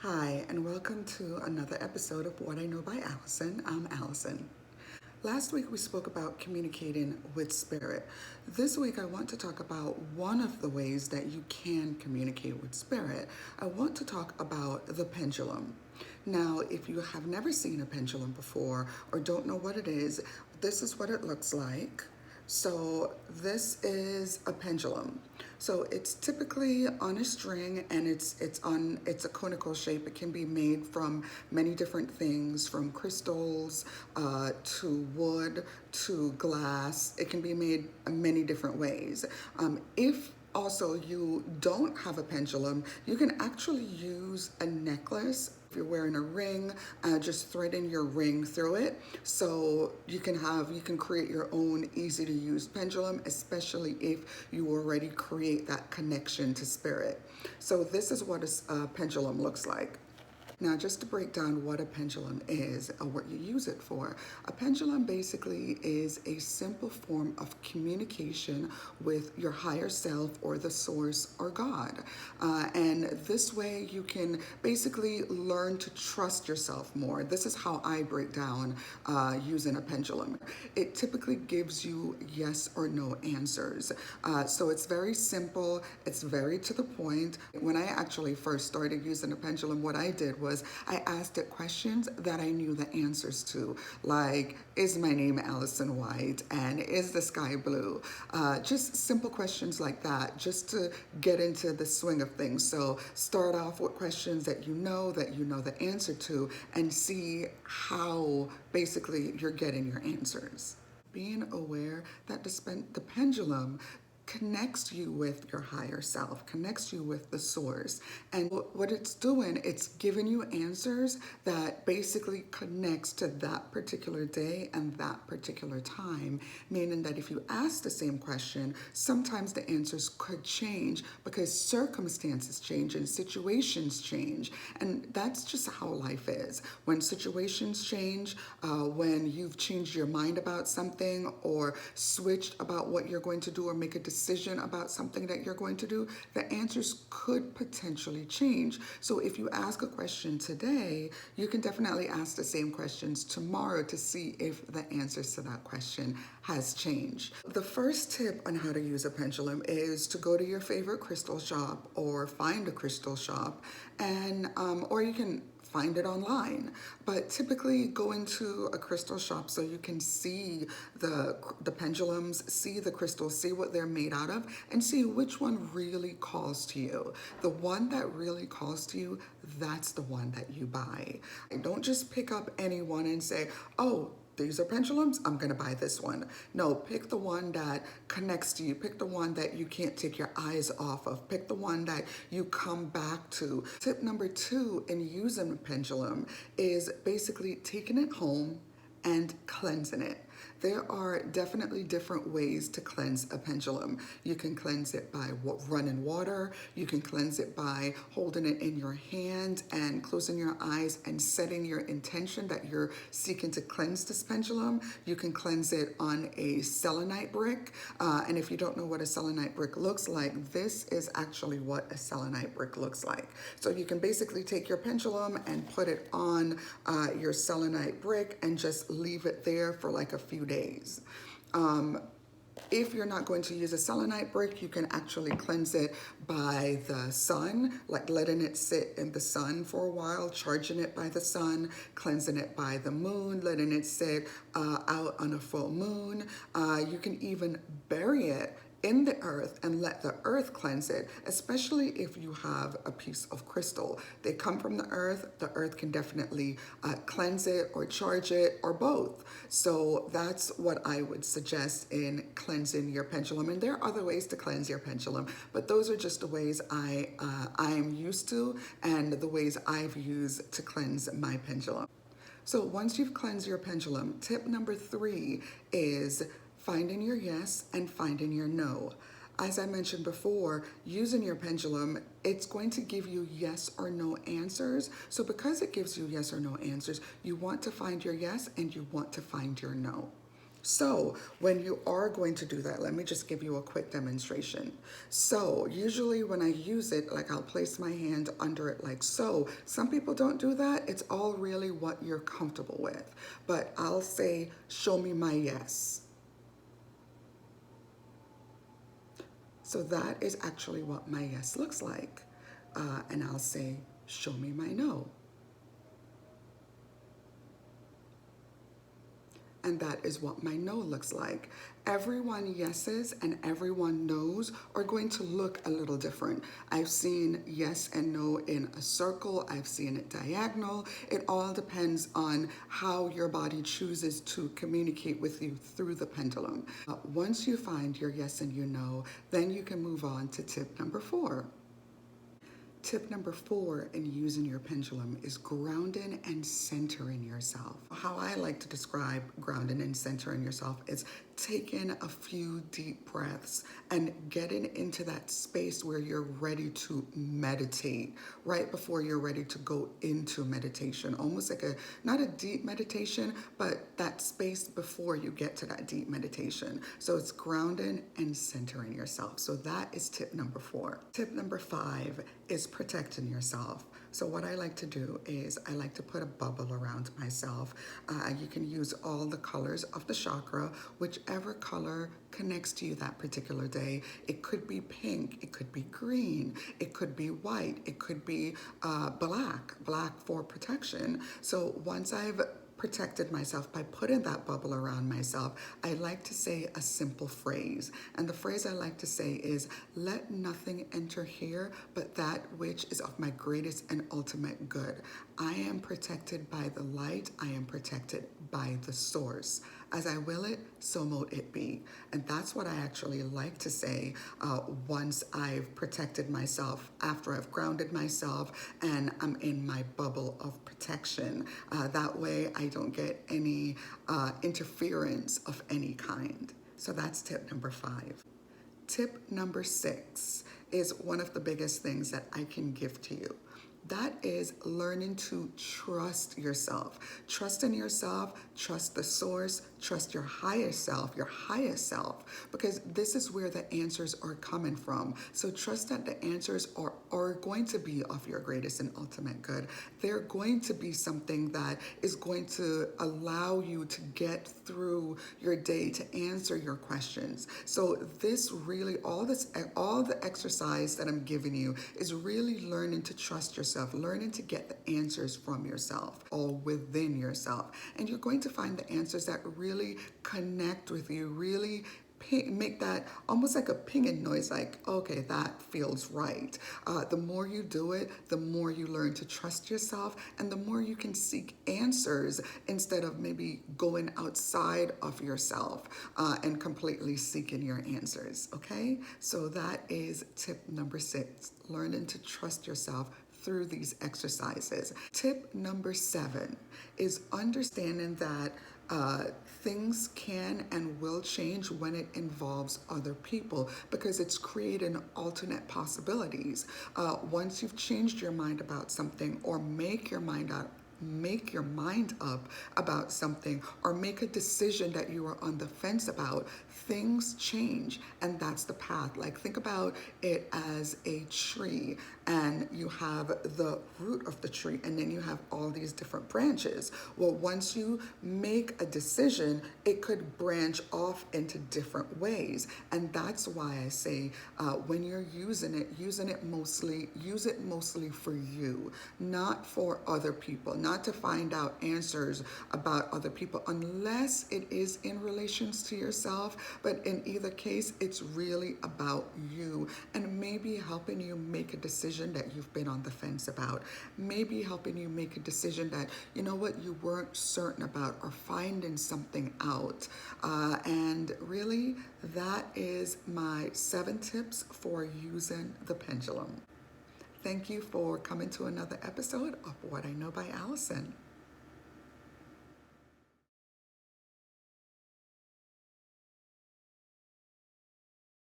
Hi, and welcome to another episode of What I Know by Allison. I'm Allison. Last week we spoke about communicating with spirit. This week I want to talk about one of the ways that you can communicate with spirit. I want to talk about the pendulum. Now, if you have never seen a pendulum before or don't know what it is, this is what it looks like. So this is a pendulum. So it's typically on a string and it's a conical shape. It can be made from many different things, from crystals to wood to glass. It can be made many different ways. If also you don't have a pendulum, you can actually use a necklace. If you're wearing a ring, just thread in your ring through it. So you can create your own easy to use pendulum, especially if you already create that connection to spirit. So this is what a pendulum looks like. Now, just to break down what a pendulum is or what you use it for, a pendulum basically is a simple form of communication with your higher self or the source or God. And this way you can basically learn to trust yourself more. This is how I break down using a pendulum. It typically gives you yes or no answers. So it's very simple, it's very to the point. When I actually first started using a pendulum, what I did was I asked it questions that I knew the answers to, like, is my name Allison White and is the sky blue? Just simple questions like that, just to get into the swing of things. So start off with questions that you know the answer to, and see how basically you're getting your answers. Being aware that the pendulum connects you with your higher self, connects you with the source. And what it's doing, it's giving you answers that basically connects to that particular day and that particular time, meaning that if you ask the same question, sometimes the answers could change because circumstances change and situations change. And that's just how life is. When situations change, when you've changed your mind about something or switched about what you're going to do or make a decision about something that you're going to do, the answers could potentially change. So if you ask a question today, you can definitely ask the same questions tomorrow to see if the answers to that question has changed. The first tip on how to use a pendulum is to go to your favorite crystal shop or find a crystal shop, and or you can find it online. But typically go into a crystal shop so you can see the pendulums, see the crystals, see what they're made out of, and see which one really calls to you. The one that really calls to you, that's the one that you buy. And don't just pick up any one and say, oh, these are pendulums, I'm gonna buy this one. No, pick the one that connects to you. Pick the one that you can't take your eyes off of. Pick the one that you come back to. Tip number 2 in using a pendulum is basically taking it home and cleansing it. There are definitely different ways to cleanse a pendulum. You can cleanse it by running water. You can cleanse it by holding it in your hand and closing your eyes and setting your intention that you're seeking to cleanse this pendulum. You can cleanse it on a selenite brick. And if you don't know what a selenite brick looks like, this is actually what a selenite brick looks like. So you can basically take your pendulum and put it on your selenite brick and just leave it there for like a few days. If you're not going to use a selenite brick, you can actually cleanse it by the sun, like letting it sit in the sun for a while, charging it by the sun, cleansing it by the moon, letting it sit out on a full moon. You can even bury it in the earth and let the earth cleanse it, especially if you have a piece of crystal. They come from the earth can definitely cleanse it or charge it or both. So that's what I would suggest in cleansing your pendulum. And there are other ways to cleanse your pendulum, but those are just the ways I am used to and the ways I've used to cleanse my pendulum. So once you've cleansed your pendulum, tip number 3 is finding your yes and finding your no. As I mentioned before, using your pendulum, it's going to give you yes or no answers. So because it gives you yes or no answers, you want to find your yes and you want to find your no. So when you are going to do that, let me just give you a quick demonstration. So usually when I use it, like I'll place my hand under it like so. Some people don't do that. It's all really what you're comfortable with. But I'll say, show me my yes. So that is actually what my yes looks like. And I'll say, show me my no. And that is what my no looks like. Everyone yeses and everyone no's are going to look a little different. I've seen yes and no in a circle. I've seen it diagonal. It all depends on how your body chooses to communicate with you through the pendulum. Once you find your yes and your no, then you can move on to tip number 4. Tip number 4 in using your pendulum is grounding and centering yourself. How I like to describe grounding and centering yourself is taking a few deep breaths and getting into that space where you're ready to meditate, right before you're ready to go into meditation. Almost like not a deep meditation, but that space before you get to that deep meditation. So it's grounding and centering yourself. So that is tip number 4. Tip number 5 is protecting yourself. So what I like to do is I like to put a bubble around myself. You can use all the colors of the chakra, whichever color connects to you that particular day. It could be pink, it could be green, it could be white, it could be black for protection. So once I've protected myself by putting that bubble around myself, I like to say a simple phrase. And the phrase I like to say is, let nothing enter here but that which is of my greatest and ultimate good. I am protected by the light. I am protected by the source. As I will it, so mote it be. And that's what I actually like to say once I've protected myself, after I've grounded myself and I'm in my bubble of protection. That way I don't get any interference of any kind. So that's tip number 5. Tip number 6 is one of the biggest things that I can give to you. That is learning to trust yourself. Trust in yourself, trust the source, trust your highest self, because this is where the answers are coming from. So trust that the answers are going to be of your greatest and ultimate good. They're going to be something that is going to allow you to get through your day, to answer your questions. So this really, all the exercise that I'm giving you is really learning to trust yourself, learning to get the answers from yourself, all within yourself. And you're going to find the answers that really connect with you, really make that almost like a pinging noise, like, okay, that feels right. The more you do it, the more you learn to trust yourself, and the more you can seek answers instead of maybe going outside of yourself and completely seeking your answers, okay? So that is tip number 6, learning to trust yourself through these exercises. Tip number 7 is understanding that things can and will change when it involves other people, because it's creating alternate possibilities. Once you've changed your mind about something, or make your mind up about something, or make a decision that you are on the fence about, things change, and that's the path. Like, think about it as a tree, and you have the root of the tree, and then you have all these different branches. Well, once you make a decision, it could branch off into different ways, and that's why I say when you're using it mostly, use it mostly for you, not for other people, not to find out answers about other people, unless it is in relations to yourself. But in either case, it's really about you, and maybe helping you make a decision that you've been on the fence about, maybe helping you make a decision that, you know what, you weren't certain about, or finding something out. And really, that is my 7 tips for using the pendulum. Thank you for coming to another episode of What I Know by Allison.